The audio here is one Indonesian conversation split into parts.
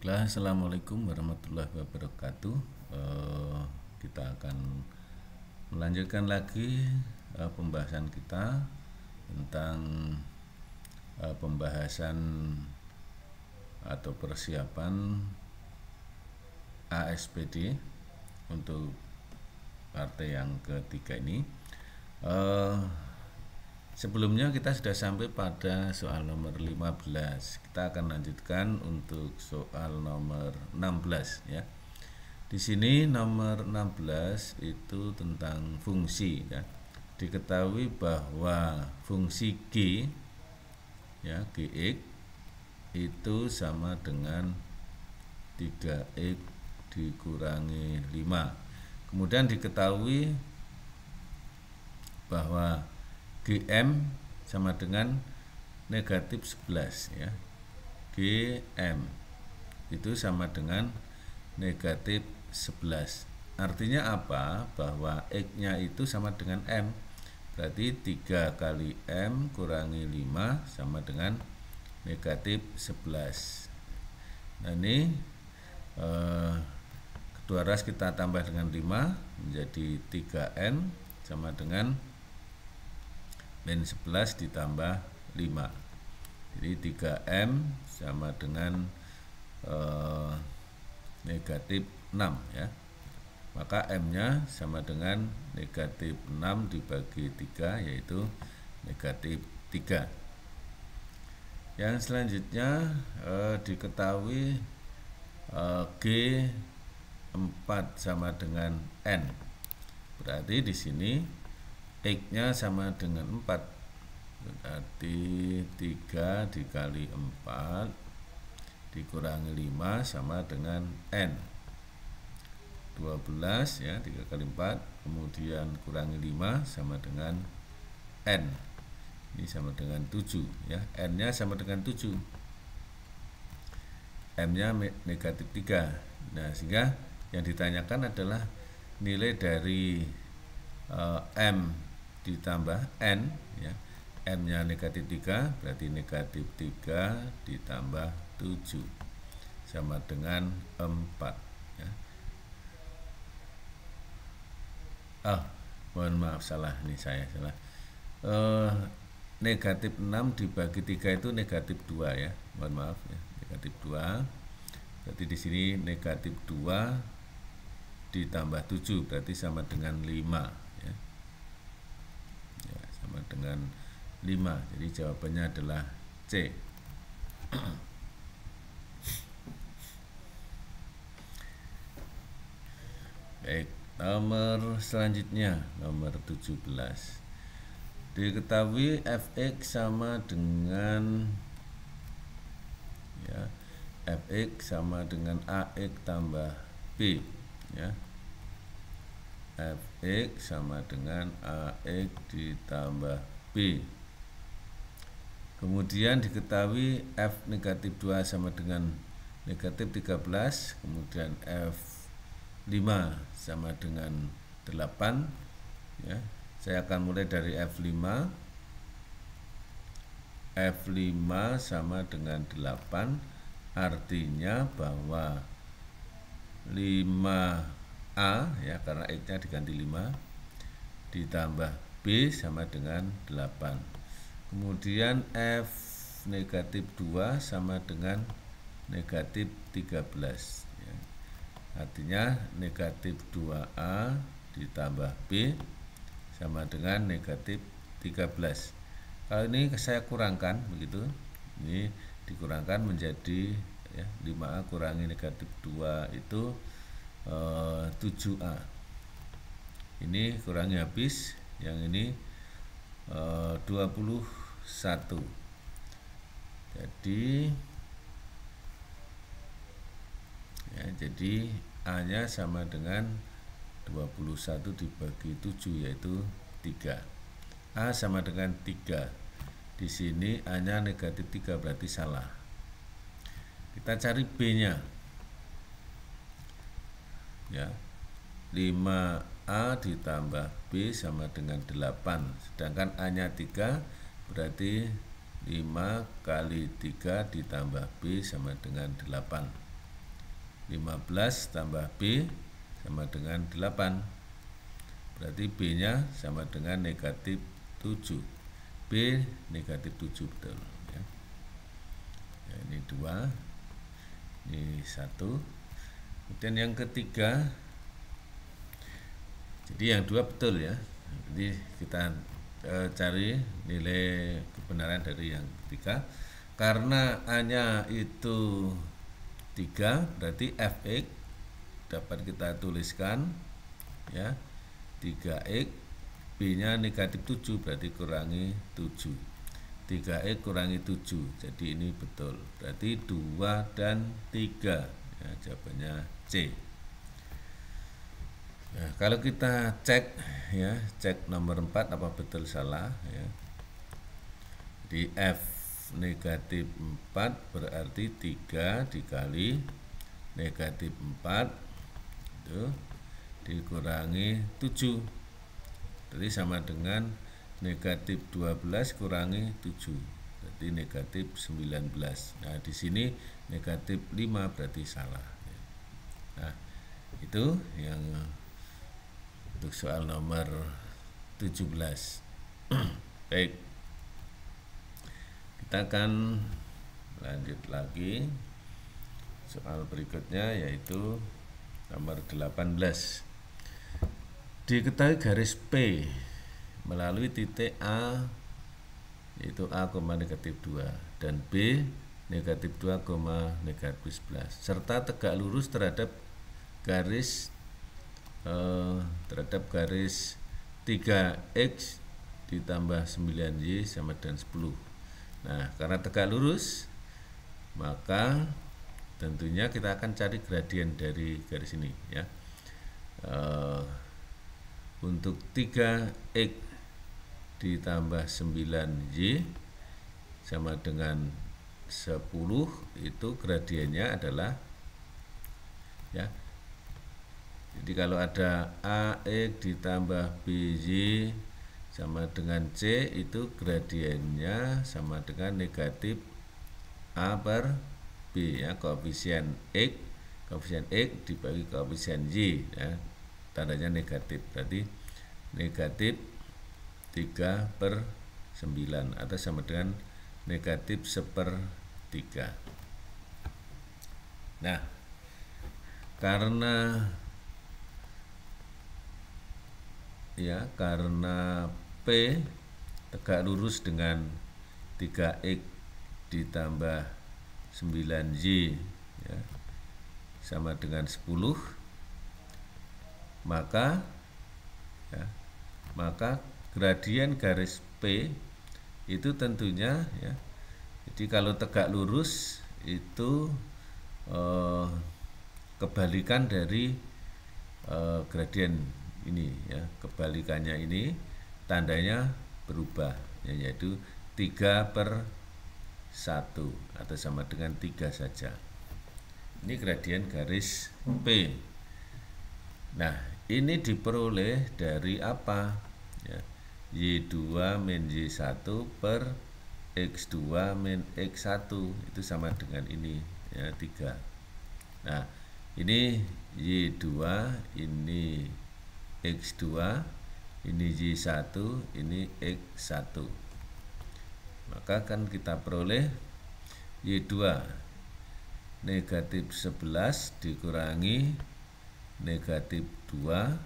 Baiklah, Assalamualaikum warahmatullahi wabarakatuh. Kita akan melanjutkan lagi pembahasan kita tentang pembahasan atau persiapan ASPD untuk partai yang ketiga ini. Sebelumnya kita sudah sampai pada soal nomor 15. Kita akan lanjutkan untuk soal nomor 16 ya. Di sini nomor 16 itu tentang fungsi ya. Diketahui bahwa fungsi G ya, Gx itu sama dengan 3x dikurangi 5. Kemudian diketahui bahwa Gm sama dengan negatif 11 ya. Gm itu sama dengan negatif 11. Artinya apa? Bahwa X-nya itu sama dengan M. Berarti 3 kali M kurangi 5 sama dengan negatif 11. Nah ini kedua ras kita tambah dengan 5 menjadi 3N sama dengan min 11 ditambah 5. Jadi 3M sama dengan negatif 6 ya. Maka M-nya sama dengan negatif 6 dibagi 3, yaitu negatif 3. Yang selanjutnya diketahui G 4 sama dengan N. Berarti di sini X-nya sama dengan 4, berarti 3 dikali 4 dikurangi 5 sama dengan N. 12 ya, 3 kali 4 kemudian kurangi 5 sama dengan N. Ini sama dengan 7 ya, N-nya sama dengan 7. M-nya negatif 3. Nah, sehingga yang ditanyakan adalah nilai dari M ditambah N ya. M-nya negatif 3, berarti negatif 3 ditambah 7 sama dengan 4 ya. Mohon maaf, salah, ini saya salah. Negatif 6 dibagi 3 itu negatif 2 ya. Mohon maaf ya, negatif 2. Berarti di sini negatif 2 ditambah 7 berarti sama dengan 5 ya. Sama dengan 5. Jadi jawabannya adalah C. Baik, nomor selanjutnya nomor 17. Diketahui Fx sama dengan ya, Fx sama dengan Ax tambah B ya. Fx sama dengan Ax ditambah B. Kemudian diketahui F negatif 2 sama dengan negatif 13. Kemudian F5 sama dengan 8 ya. Saya akan mulai dari F5. F5 sama dengan 8, artinya bahwa 5A ya, karena X-nya diganti 5 ditambah B sama dengan 8. Kemudian F negatif 2 sama dengan negatif 13 ya. Artinya negatif 2A ditambah B sama dengan negatif 13. Kalau ini saya kurangkan begitu, ini dikurangkan menjadi ya, 5A kurangi negatif 2 itu 7A. Ini kurangi habis, yang ini 21. Jadi A-nya sama dengan 21 dibagi 7, yaitu 3. A sama dengan 3. Di sini A-nya negatif 3, berarti salah. Kita cari B-nya. Ya. 5A ditambah B sama dengan 8. Sedangkan A-nya 3, berarti 5 kali 3 ditambah B sama dengan 8. 15 tambah B sama dengan 8. Berarti B-nya sama dengan negatif 7. B negatif 7 betul ya. Ya, ini 2, ini 1. Kemudian yang ketiga, jadi yang 2 betul ya. Jadi kita cari nilai kebenaran dari yang ketiga. Karena A-nya itu 3, berarti Fx dapat kita tuliskan ya 3x, B-nya negatif 7, berarti kurangi 7. 3x kurangi 7, jadi ini betul. Berarti 2 dan 3 ya, jawabannya C. Nah, kalau kita cek ya, cek nomor 4 apa betul salah ya. Di F negatif 4 berarti 3 dikali negatif 4 itu dikurangi 7. Jadi sama dengan negatif 12 kurangi 7. Berarti negatif 19. Nah, di sini negatif 5 berarti salah. Nah, itu yang untuk soal nomor 17. Baik, kita akan lanjut lagi soal berikutnya, yaitu nomor 18. Diketahui garis P melalui titik A, yaitu A, negatif 2 dan B negatif 2, negatif 11, serta tegak lurus terhadap garis 3x ditambah 9y sama dengan 10. Nah, karena tegak lurus, maka tentunya kita akan cari gradien dari garis ini ya. Untuk 3x ditambah 9y sama dengan 10, itu gradiennya adalah ya. Jadi kalau ada AX ditambah BY sama dengan C, itu gradiennya sama dengan negatif A per B ya, koefisien X dibagi koefisien Y ya, tandanya negatif, berarti negatif 3/9 atau sama dengan negatif 1/3. Nah, karena P tegak lurus dengan 3x ditambah 9y ya, sama dengan 10, maka gradien garis P itu tentunya ya, jadi kalau tegak lurus itu kebalikan dari gradien ini ya, kebalikannya ini tandanya berubah ya, yaitu 3/1 atau sama dengan 3 saja. Ini gradien garis P. Nah, ini diperoleh dari apa ya, Y2 min Y1 per X2 min X1 itu sama dengan ini ya, 3. Nah, ini Y2, ini X2, ini Y1, ini X1. Maka kan kita peroleh Y2 negatif 11 dikurangi negatif 2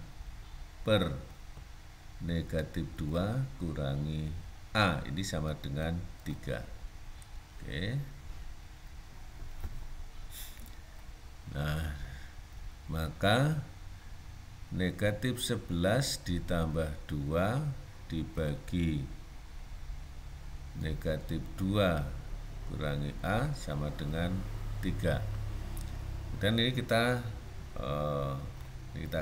per negatif 2 kurangi A, ini sama dengan 3. Oke. Nah, maka negatif 11 ditambah 2 dibagi negatif 2 kurangi A sama dengan 3. Dan ini kita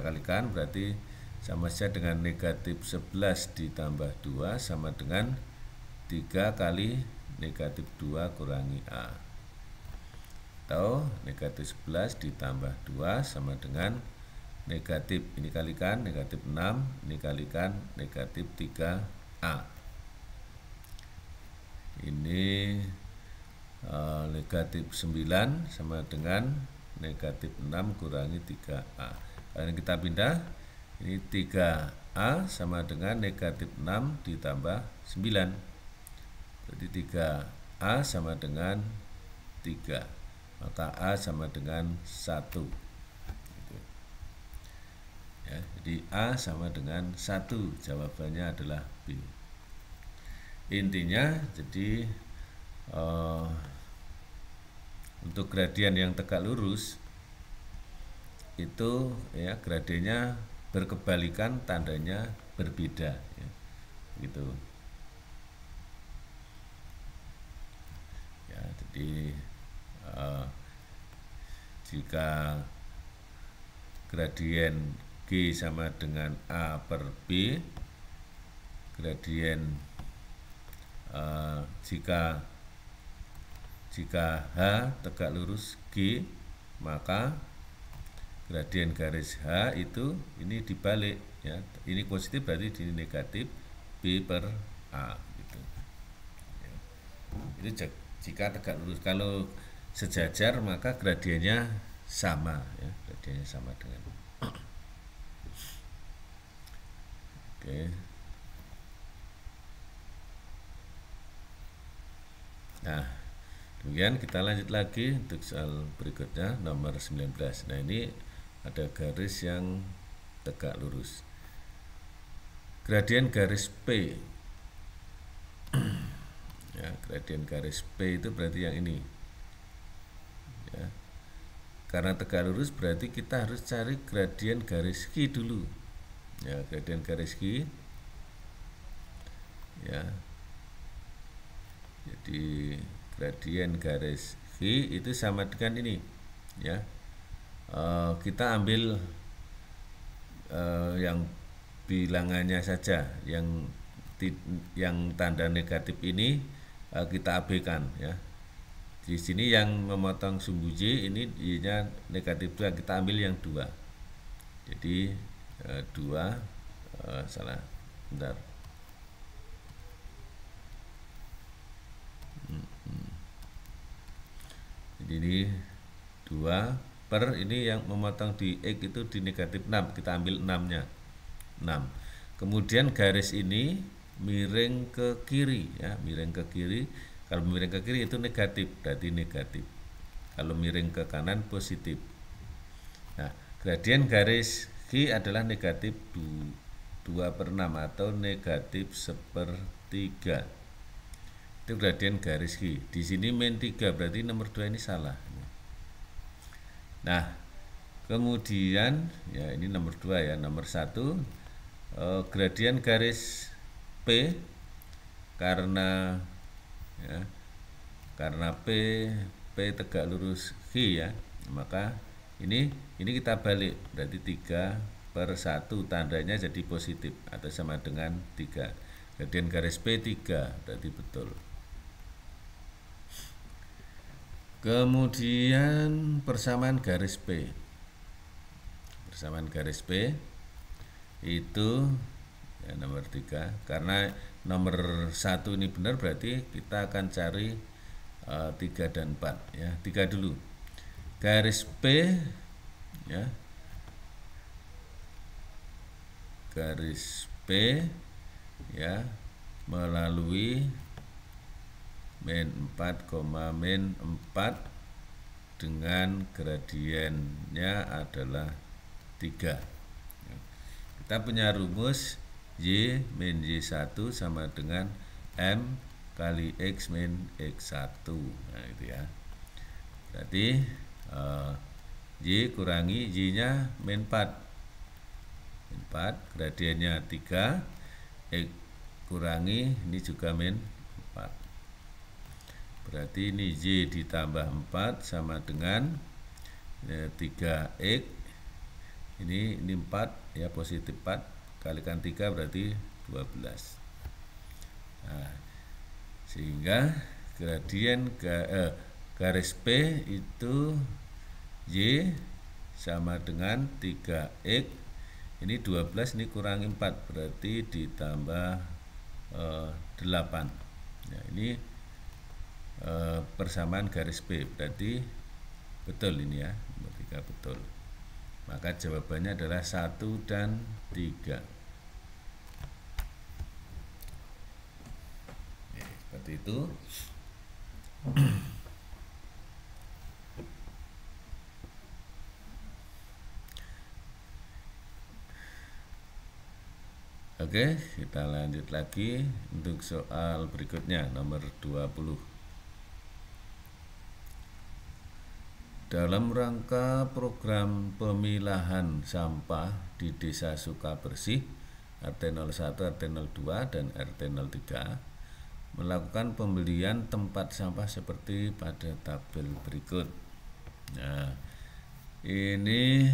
kalikan, berarti sama saja dengan negatif 11 ditambah 2 sama dengan 3 kali negatif 2 kurangi A, atau negatif 11 ditambah 2 sama dengan negatif, ini kalikan negatif 6, ini kalikan negatif 3A. Ini negatif 9 sama dengan negatif 6 kurangi 3A. Kalau kita pindah, ini 3A sama dengan negatif 6 ditambah 9. Jadi 3A sama dengan 3. Maka A sama dengan 1. Ya, jadi A sama dengan 1. Jawabannya adalah B. Intinya jadi untuk gradien yang tegak lurus itu ya gradiennya berkebalikan, tandanya berbeda ya. Gitu. Ya, jadi jika gradien G sama dengan A per B, gradien jika H tegak lurus G, maka gradien garis H itu ini dibalik ya. Ini positif berarti ini negatif B per A gitu. Ya. Itu jika tegak lurus. Kalau sejajar maka gradiennya sama ya, gradiennya sama dengan. Oke. Nah, kemudian kita lanjut lagi untuk soal berikutnya nomor 19. Nah, ini ada garis yang tegak lurus. Gradien garis P. Ya, gradien garis P itu berarti yang ini. Ya. Karena tegak lurus berarti kita harus cari gradien garis Q dulu. Ya, gradien garis Q. Ya. Jadi gradien garis Q itu sama dengan ini. Ya. Kita ambil yang bilangannya saja, yang tanda negatif ini kita abaikan ya. Di sini yang memotong sumbu J ini Y-nya negatif 2, kita ambil yang 2. Jadi 2 salah, bentar. Jadi ini 2 per ini yang memotong di X itu di negatif 6, kita ambil 6-nya 6. Kemudian garis ini miring ke kiri ya, miring ke kiri. Kalau miring ke kiri itu negatif, berarti negatif. Kalau miring ke kanan positif. Nah, gradien garis Q adalah negatif 2/6 atau negatif 1/3. Itu gradien garis Q. Di sini min 3, berarti nomor 2 ini salah. Nah, kemudian ya ini nomor 2 ya, nomor 1 gradien garis P karena P tegak lurus Q ya, maka ini kita balik, berarti 3/1, tandanya jadi positif atau sama dengan 3. Gradien garis P 3, berarti betul. Kemudian persamaan garis P. Persamaan garis P itu ya nomor 3. Karena nomor 1 ini benar, berarti kita akan cari 3 dan 4 ya. 3 dulu. Garis P ya. Garis P ya melalui min 4, min 4 dengan gradiennya adalah 3. Kita punya rumus Y min Y1 sama dengan M kali X min X1. Nah, itu ya. Berarti Y kurangi Y-nya min 4. Min 4, gradiennya 3. X kurangi ini juga min 4. Berarti ini Y ditambah 4 sama dengan 3X. Ini 4 ya, positif 4 kalikan 3 berarti 12. Nah, sehingga gradien garis P itu Y sama dengan 3X. Ini 12, ini kurangi 4 berarti ditambah 8. Nah, ini persamaan garis P, berarti betul ini ya, nomor jika betul. Maka jawabannya adalah 1 dan 3. Seperti itu. Oke, kita lanjut lagi untuk soal berikutnya, nomor 20. Dalam rangka program pemilahan sampah di Desa Sukabersih, RT 01, RT 02, dan RT 03, melakukan pembelian tempat sampah seperti pada tabel berikut. Nah, ini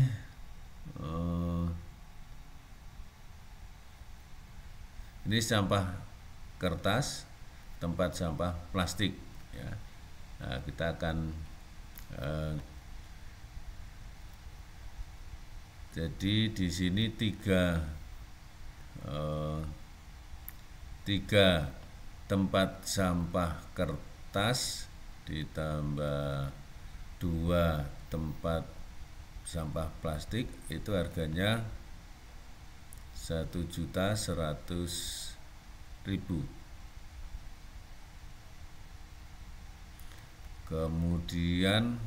sampah kertas, tempat sampah plastik, ya. Nah, kita akan jadi di sini tiga tempat sampah kertas ditambah 2 tempat sampah plastik, itu harganya 1.100.000. Kemudian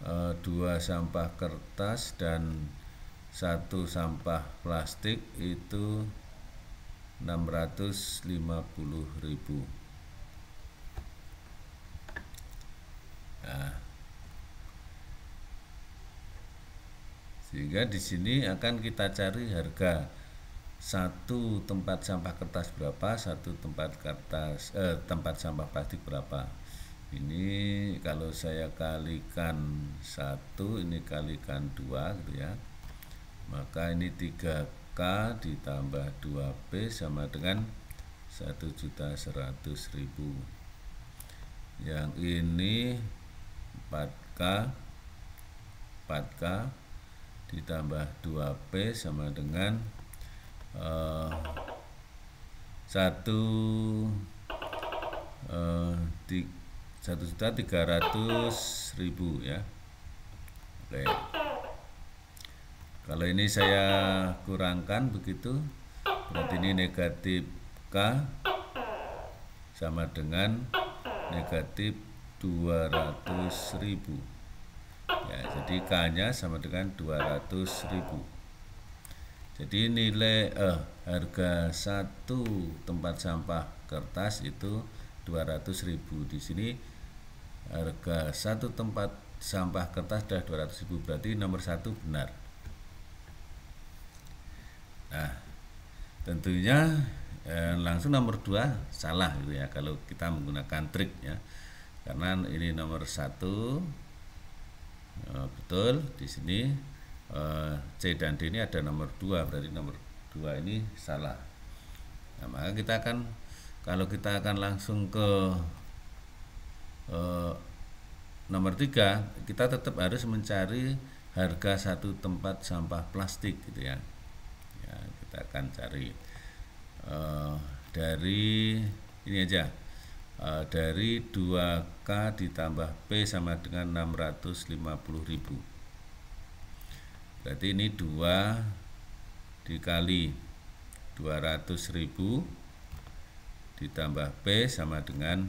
2 sampah kertas dan 1 sampah plastik itu 650.000. Nah, sehingga di sini akan kita cari harga 1 tempat sampah kertas berapa, 1 tempat sampah plastik berapa. Ini kalau saya kalikan 1, ini kalikan 2 gitu ya. Maka ini 3K ditambah 2P sama dengan 1.100.000. Yang ini 4K ditambah 2P sama dengan 1.300.000 ya. Oke. Kalau ini saya kurangkan begitu, berarti ini negatif K sama dengan negatif 200.000. Ya, jadi K-nya sama dengan 200.000. Jadi nilai harga 1 tempat sampah kertas itu 200.000. Di sini harga 1 tempat sampah kertas adalah 200.000, berarti nomor 1 benar. Nah, tentunya langsung nomor 2 salah gitu ya kalau kita menggunakan trik ya. Karena ini nomor 1 betul, di sini C dan D ini ada nomor 2, berarti nomor 2 ini salah. Nah, maka kita akan, kalau kita akan langsung ke nomor 3, kita tetap harus mencari harga 1 tempat sampah plastik gitu ya. Ya, kita akan cari dari ini aja, dari 2K ditambah P sama dengan 650.000. Berarti ini 2 dikali 200.000 ditambah P sama dengan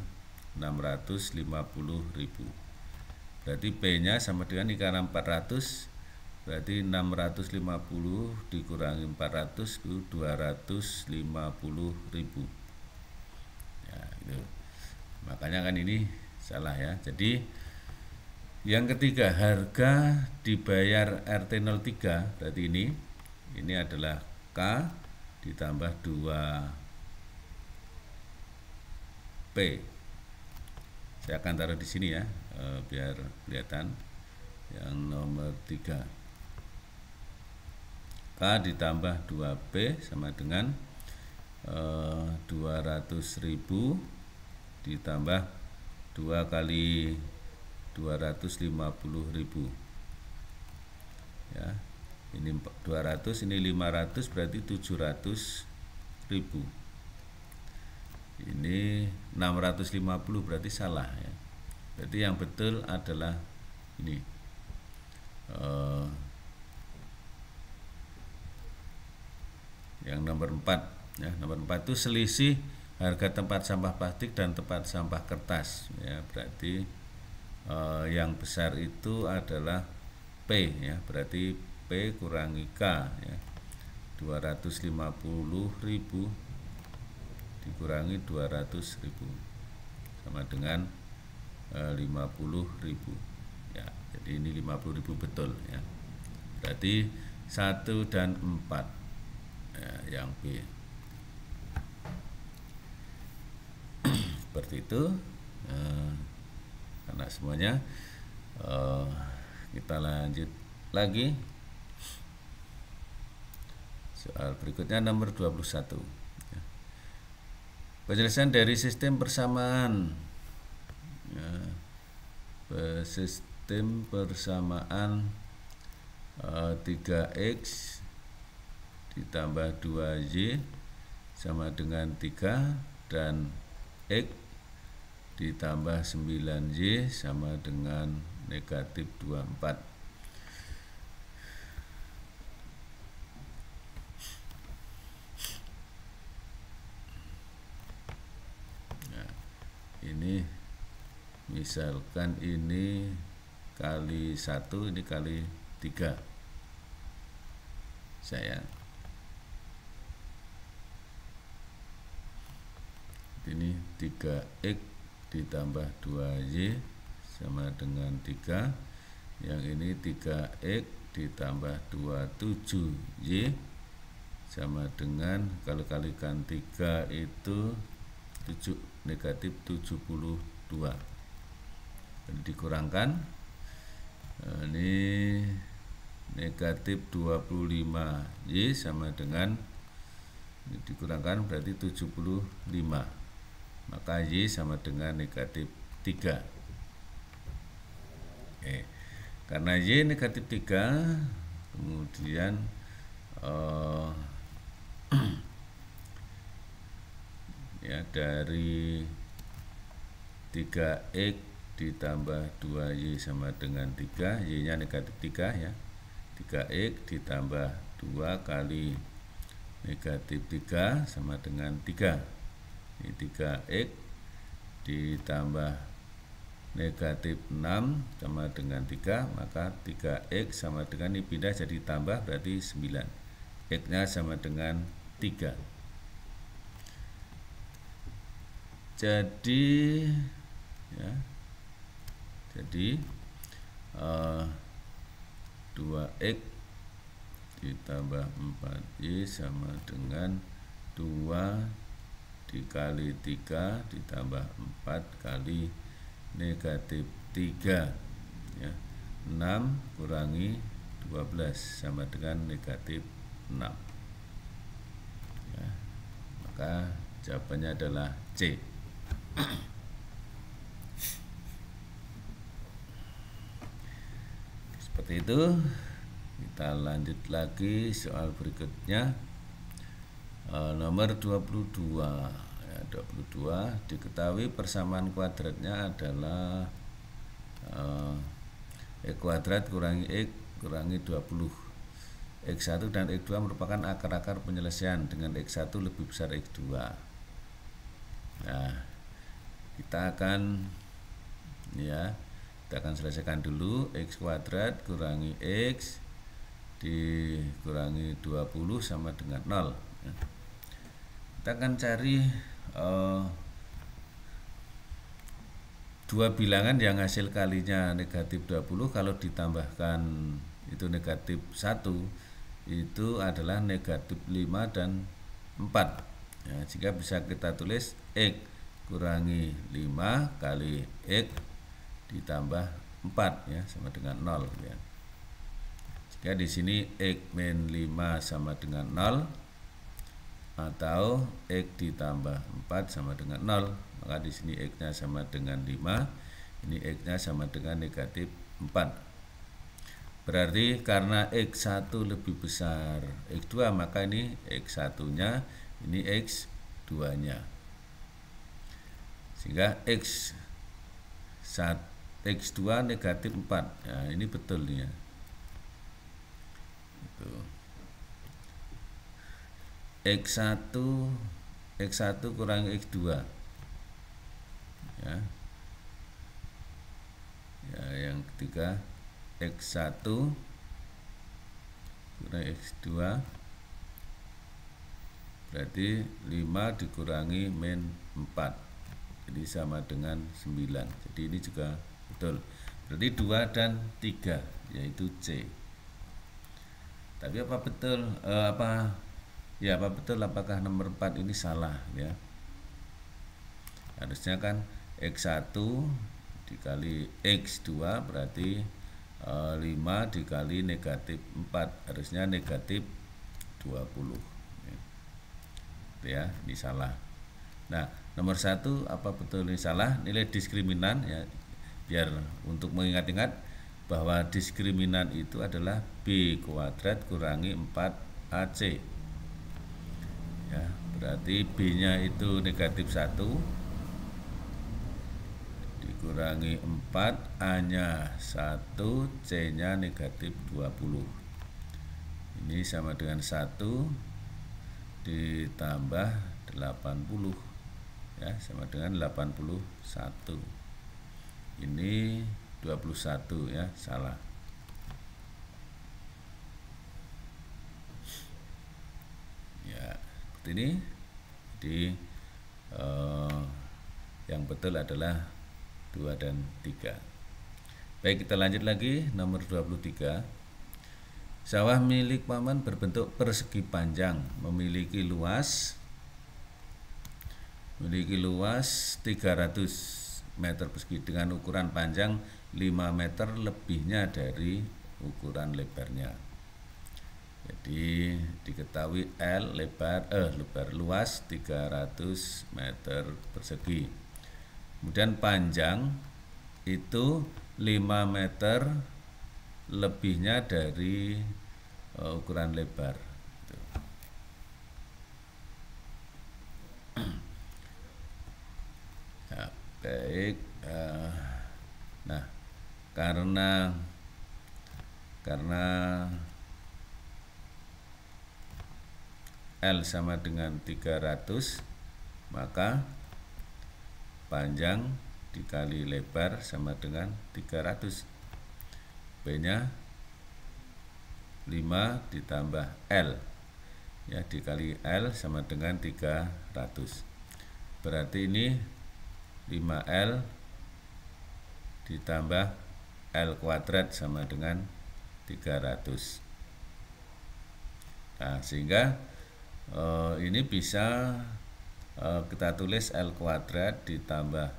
650.000. Berarti P-nya sama dengan ini karena 400, berarti 650 dikurangi 400 itu 250.000. Ya, gitu. Makanya kan ini salah ya. Jadi yang ketiga, harga dibayar RT 03, berarti ini adalah K ditambah 2P. Saya akan taruh di sini ya, biar kelihatan. Yang nomor 3, K ditambah 2P sama dengan 200.000 ditambah 2 kali 250.000 ya. Ini 200, ini 500, berarti 700.000. Ini 650, berarti salah ya. Berarti yang betul adalah ini. yang nomor 4 ya. Nomor 4 itu selisih harga tempat sampah plastik dan tempat sampah kertas ya. Berarti yang besar itu adalah P ya. Berarti P kurangi K ya. 250.000 dikurangi 200.000 sama dengan 50.000 ya. Jadi ini 50.000 betul ya. Berarti 1 dan 4 ya, yang B. Seperti itu karena semuanya. Kita lanjut lagi. Soal berikutnya nomor 21 ya. Penjelasan dari sistem persamaan ya. Sistem persamaan 3x ditambah 2y sama dengan 3 dan x ditambah 9y sama dengan negatif 24. Nah, ini misalkan ini kali 1, ini kali 3 sayang. Ini 3x ditambah 2y sama dengan 3. Yang ini 3x ditambah 27y sama dengan, kalau kalikan 3 itu negatif 72. Jadi dikurangkan, ini negatif 25y sama dengan, ini dikurangkan berarti 75. Maka y sama dengan negatif 3. Karena y negatif 3, kemudian ya, dari 3x ditambah 2y sama dengan 3, y nya negatif 3 ya. 3x ditambah 2 kali negatif 3 sama dengan 3. Ini 3x ditambah negatif 6 sama dengan 3, maka 3x sama dengan, ini pindah jadi tambah berarti 9. X nya sama dengan 3. Jadi ya, jadi 2x ditambah 4y sama dengan 2 dikali 3 ditambah 4 kali negatif 3 ya. 6 kurangi 12 sama dengan negatif 6 ya. Maka jawabannya adalah C. Seperti itu. Kita lanjut lagi soal berikutnya. Nomor 22 ya, 22 diketahui persamaan kuadratnya adalah x kuadrat kurangi x kurangi 20. X1 dan X2 merupakan akar-akar penyelesaian dengan X1 lebih besar X2. Nah, kita akan selesaikan dulu. X kuadrat kurangi X dikurangi 20 sama dengan 0 ya. Kita akan cari dua bilangan yang hasil kalinya negatif 20, kalau ditambahkan itu negatif 1, itu adalah negatif 5 dan 4 ya. Jika bisa kita tulis X kurangi 5 kali X ditambah 4 ya, sama dengan 0 ya. Jika di sini X min 5 sama dengan 0 atau X ditambah 4 sama dengan 0, maka di sini X-nya sama dengan 5, ini X-nya sama dengan negatif 4. Berarti karena X1 lebih besar X2, maka ini X1-nya, ini X2-nya. Sehingga X2 negatif 4. Nah, ini betul nih ya. Tuh. X1 kurang X2 ya. Ya, yang ketiga X1 kurang X2 berarti 5 dikurangi min 4, jadi sama dengan 9. Jadi ini juga betul. Berarti 2 dan 3 yaitu C. Tapi apa betul apa betul apakah nomor 4 ini salah ya? Harusnya kan X1 dikali X2 berarti 5 dikali negatif 4, harusnya negatif 20 ya. Ini salah. Nah, nomor 1 apa betul ini salah? Nilai diskriminan ya, biar untuk mengingat-ingat bahwa diskriminan itu adalah B kuadrat kurangi 4AC ya, berarti B nya itu negatif 1 dikurangi 4, A nya 1, C nya negatif 20. Ini sama dengan 1 ditambah 80 ya, sama dengan 81. Ini 21 ya, salah. Ya, seperti ini. Jadi yang betul adalah 2 dan 3. Baik, kita lanjut lagi nomor 23. Sawah milik paman berbentuk persegi panjang, memiliki luas 300 meter persegi dengan ukuran panjang 5 meter lebihnya dari ukuran lebarnya. Jadi diketahui L lebar luas 300 meter persegi. Kemudian panjang itu 5 meter lebihnya dari ukuran lebar. Ya, baik. Nah, karena L sama dengan 300, maka panjang dikali lebar sama dengan 300. B nya 5 ditambah L ya, dikali L sama dengan 300. Berarti ini 5L ditambah L kuadrat sama dengan 300. Nah, sehingga ini bisa kita tulis L kuadrat ditambah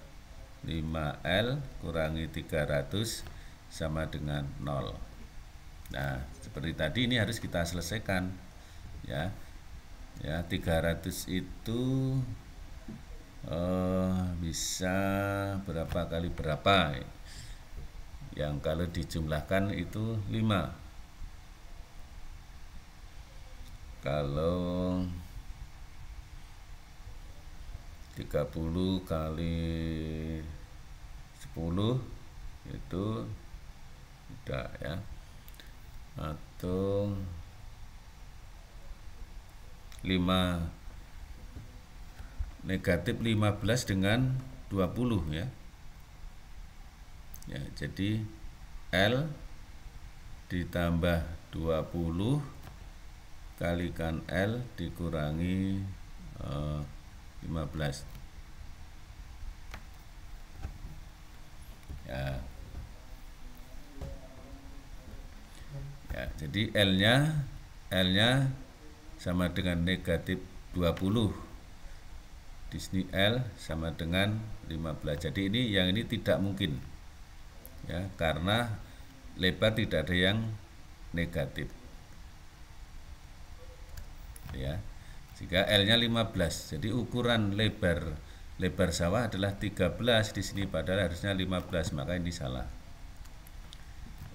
5L kurangi 300 sama dengan 0. Nah, seperti tadi ini harus kita selesaikan ya. Ya, 300 itu bisa berapa kali berapa? Yang kalau dijumlahkan itu 5. Kalau 30 kali 10 itu tidak ya, atau 5 negatif 15 dengan 20 ya. Ya, jadi L ditambah 20 kalikan L dikurangi 15 ya. Ya, jadi L nya sama dengan negatif 20. Di sini L sama dengan 15. Jadi yang ini tidak mungkin ya, karena lebar tidak ada yang negatif ya. Jika L-nya 15, jadi ukuran lebar sawah adalah 13 di sini, padahal harusnya 15, maka ini salah.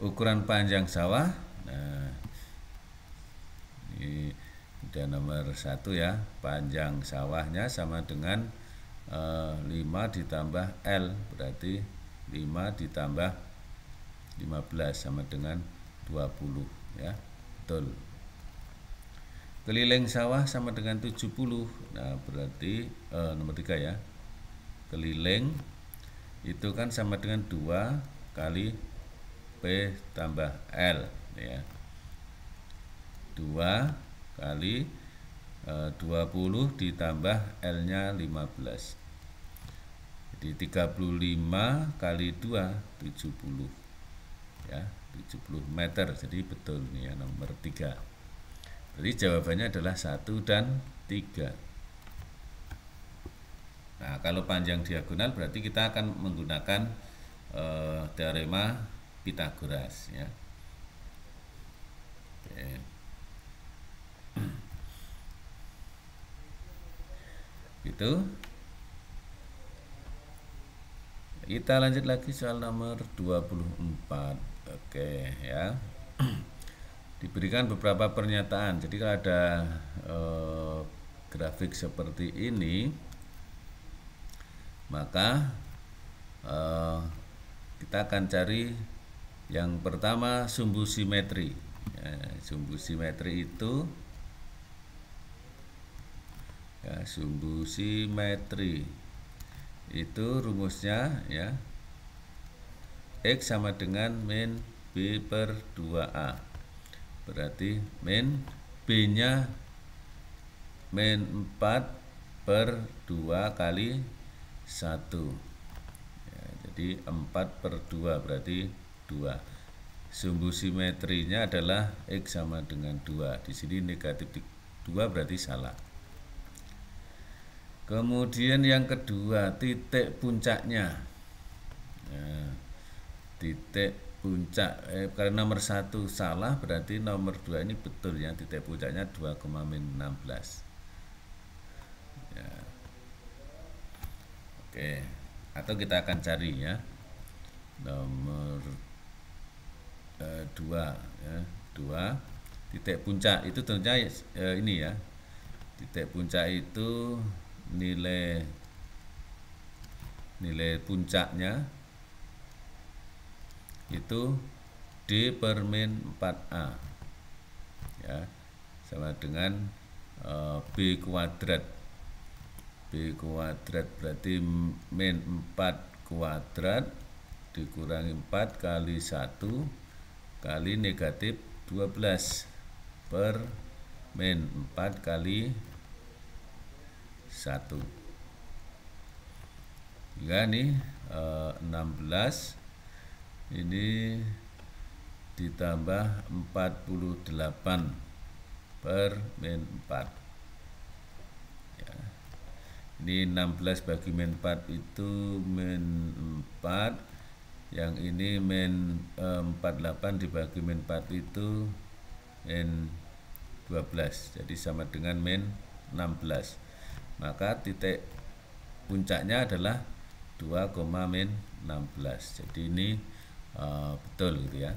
Ukuran panjang sawah, nah ini udah nomor 1 ya, panjang sawahnya sama dengan 5 ditambah L, berarti 5 ditambah 15 sama dengan 20 ya, betul. Keliling sawah sama dengan 70. Nah, berarti nomor 3 ya. Keliling itu kan sama dengan 2 kali P tambah L ya. 2 kali 20 ditambah L-nya 15. Jadi 35 kali 2 70 ya, 70 meter. Jadi betul nih ya nomor 3. Jadi jawabannya adalah 1 dan 3. Nah, kalau panjang diagonal berarti kita akan menggunakan teorema Pythagoras ya. Oke. Gitu. Kita lanjut lagi soal nomor 24. Oke ya. Diberikan beberapa pernyataan. Jadi kalau ada grafik seperti ini, maka kita akan cari yang pertama sumbu simetri ya, sumbu simetri itu ya, sumbu simetri itu rumusnya ya X sama dengan min B per 2A, berarti min B nya min 4 per 2 kali 1 ya, jadi 4 per 2 berarti 2. Sumbu simetrinya adalah X sama dengan 2. Di sini negatif 2 berarti salah. Kemudian yang kedua, titik puncaknya. Nah, titik puncak karena nomor 1 salah berarti nomor 2 ini betul ya, titik puncaknya 2,16 ya. Oke, atau kita akan cari ya nomor 2 ya, 2 titik puncak itu tentunya ini ya, titik puncak itu nilai puncaknya itu D per min 4A ya, sama dengan B kuadrat. B kuadrat berarti min 4 kuadrat dikurangi 4 kali 1 kali negatif 12 per min 4 kali 1 hingga nih 16 ini ditambah 48 per min 4 ya. Ini 16 bagi min 4 itu min 4, yang ini min 48 dibagi min 4 itu min 12, jadi sama dengan min 16. Maka titik puncaknya adalah 2,16. Jadi ini betul gitu ya.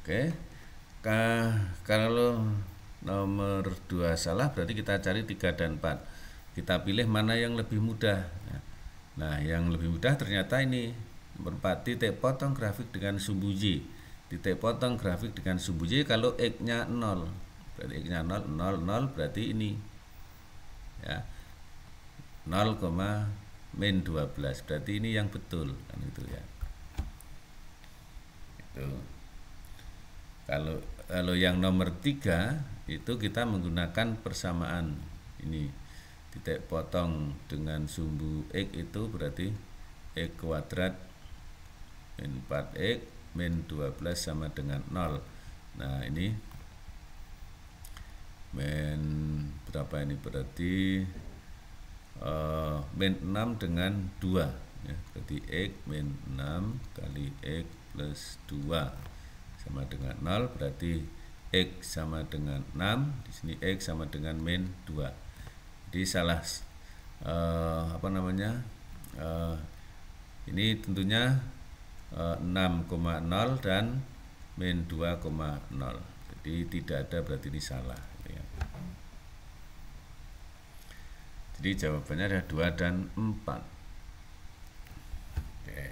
Oke. Kalau nomor 2 salah berarti kita cari 3 dan 4. Kita pilih mana yang lebih mudah. Nah, yang lebih mudah ternyata ini nomor 4, titik potong grafik dengan sumbu Y. Titik potong grafik dengan sumbu Y kalau X-nya 0. Berarti X-nya 0, 0, 0 berarti ini. Ya. 0, min 12 berarti ini yang betul kan itu ya. Itu. Kalau yang nomor 3 itu kita menggunakan persamaan ini. Titik potong dengan sumbu X itu berarti X kuadrat min 4X min 12 sama dengan 0. Nah, ini min berapa ini berarti min 6 dengan 2 ya, berarti X min 6 kali X plus 2 sama dengan 0, berarti X sama dengan 6, di sini X sama dengan min 2. Jadi salah ini tentunya 6,0 dan min 2,0. Jadi tidak ada, berarti ini salah ya. Jadi jawabannya ada 2 dan 4. Oke.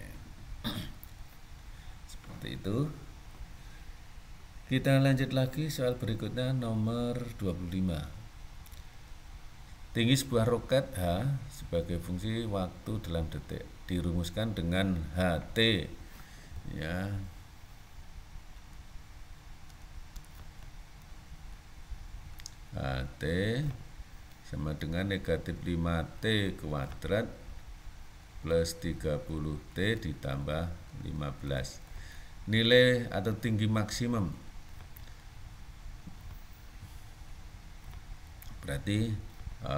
Seperti itu. Kita lanjut lagi soal berikutnya nomor 25. Tinggi sebuah roket H sebagai fungsi waktu dalam detik dirumuskan dengan HT ya. HT sama dengan negatif 5T kuadrat plus 30T ditambah 15. Nilai atau tinggi maksimum berarti H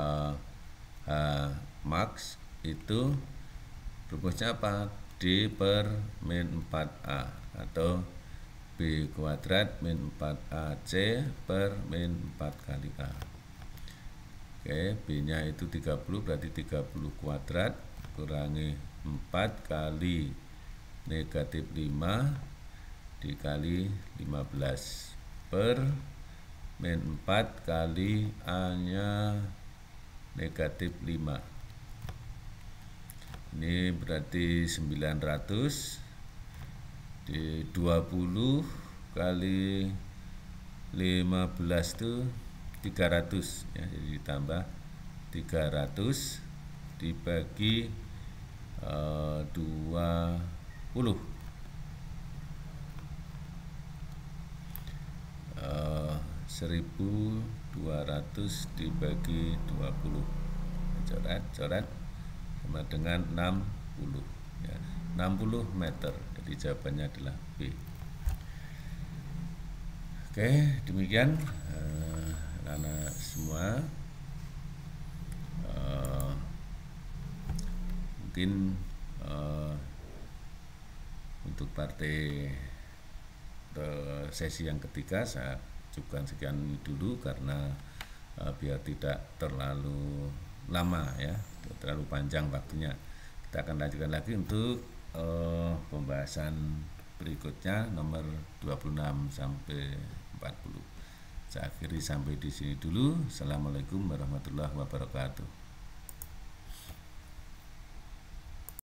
max itu rumusnya apa? D per min 4A atau B kuadrat min 4AC per min 4 kali A. Oke, B nya itu 30 berarti 30 kuadrat kurangi 4 kali negatif 5 dikali 15 per min 4 kali A nya negatif 5. Ini berarti 900 di 20 kali 15 itu 300 ya, jadi ditambah 300 dibagi 20 1200 dibagi 20 coret sama dengan 60 ya, 60 meter. Jadi jawabannya adalah B. Oke, demikian anak-anak semua. Mungkin untuk partai sesi yang ketiga saya cukupkan sekian dulu karena biar tidak terlalu lama ya, terlalu panjang waktunya. Kita akan lanjutkan lagi untuk pembahasan berikutnya nomor 26 sampai 40. Saya akhiri sampai di sini dulu. Assalamualaikum warahmatullahi wabarakatuh.